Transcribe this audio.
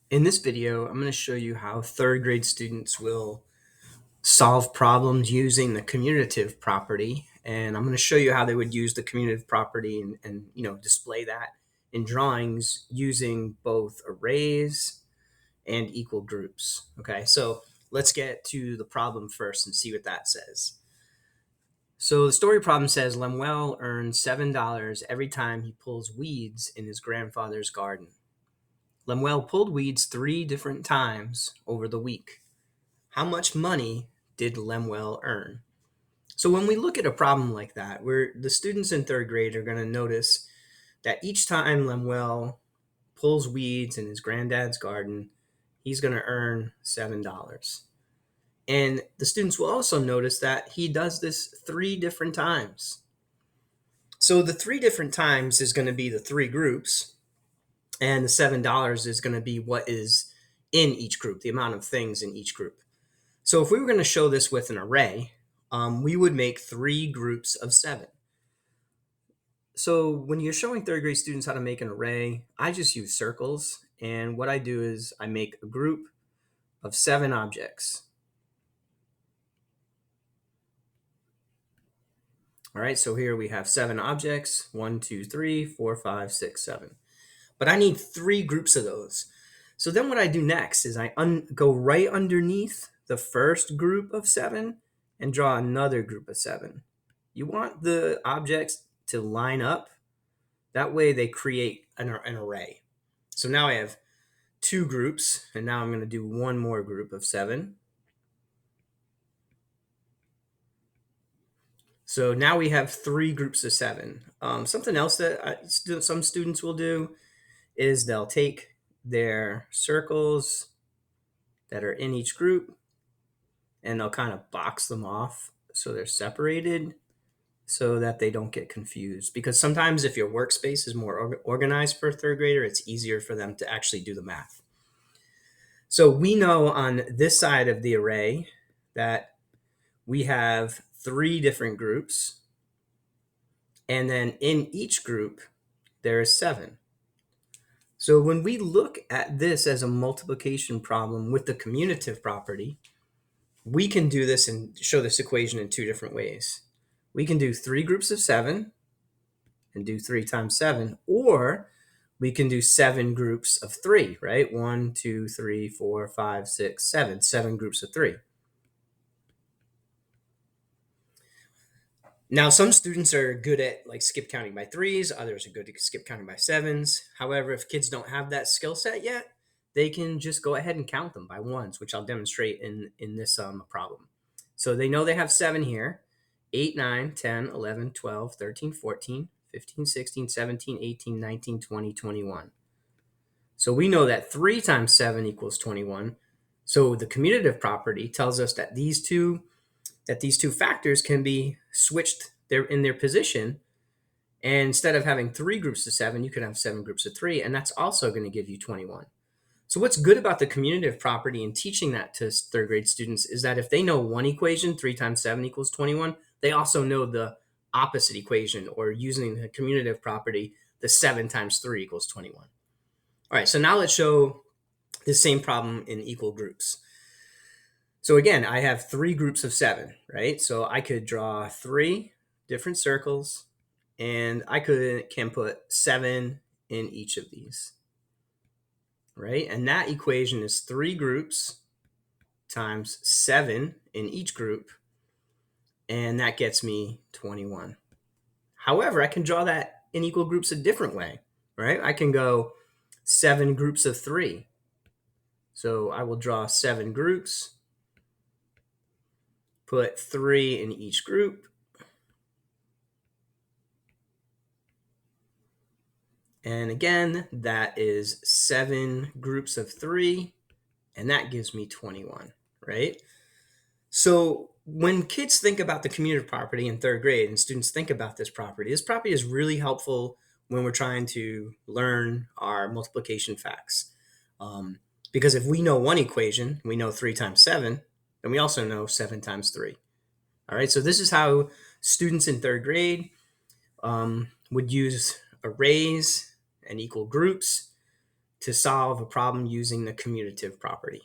In this video, I'm going to show you how third grade students will solve problems using the commutative property. And I'm going to show you how they would use the commutative property and display that in drawings using both arrays and equal groups. Okay, so let's get to the problem first and see what that says. So the story problem says Lemuel earns $7 every time he pulls weeds in his grandfather's garden. Lemuel pulled weeds 3 different times over the week. How much money did Lemuel earn? So when we look at a problem like that, where the students in third grade are going to notice that each time Lemuel pulls weeds in his granddad's garden, he's going to earn $7. And the students will also notice that he does this 3 different times. So the 3 different times is going to be the 3 groups, and the $7 is going to be what is in each group, the amount of things in each group. So if we were going to show this with an array, we would make 3 groups of 7. So when you're showing third grade students how to make an array, I just use circles. And what I do is I make a group of 7 objects. All right, so here we have 7 objects, 1, 2, 3, 4, 5, 6, 7. But I need 3 groups of those. So then what I do next is I go right underneath the first group of 7 and draw another group of 7. You want the objects to line up. That way they create an array. So now I have 2 groups, and now I'm going to do one more group of 7. So now we have 3 groups of 7. Something else that some students will do is they'll take their circles that are in each group and they'll kind of box them off so they're separated so that they don't get confused. Because sometimes if your workspace is more organized for a third grader, it's easier for them to actually do the math. So we know on this side of the array that we have 3 different groups, and then in each group there is 7. So when we look at this as a multiplication problem with the commutative property, we can do this and show this equation in 2 different ways. We can do 3 groups of 7 and do 3 times 7, or we can do 7 groups of 3, right? 1, 2, 3, 4, 5, 6, 7. 7 groups of 3. Now, some students are good at like skip counting by 3s, others are good at skip counting by 7s. However, if kids don't have that skill set yet, they can just go ahead and count them by 1s, which I'll demonstrate in this problem. So they know they have 7 here: 8, 9, 10, 11, 12, 13, 14, 15, 16, 17, 18, 19, 20, 21. So we know that 3 times 7 equals 21. So the commutative property tells us that these two factors can be switched in their position. And instead of having 3 groups of 7, you could have 7 groups of 3, and that's also going to give you 21. So what's good about the commutative property and teaching that to third grade students is that if they know one equation, 3 times 7 equals 21, they also know the opposite equation, or using the commutative property, the 7 times 3 equals 21. All right, so now let's show the same problem in equal groups. So again, I have 3 groups of 7, right? So I could draw 3 different circles, and I can put 7 in each of these, right? And that equation is 3 groups times 7 in each group, and that gets me 21. However, I can draw that in equal groups a different way, right? I can go 7 groups of 3. So I will draw 7 groups, put 3 in each group, and again, that is 7 groups of 3, and that gives me 21, right? So when kids think about the commutative property in third grade and students think about this property is really helpful when we're trying to learn our multiplication facts. Because if we know one equation, we know 3 times 7, then we also know 7 times 3. All right, so this is how students in third grade would use arrays and equal groups to solve a problem using the commutative property.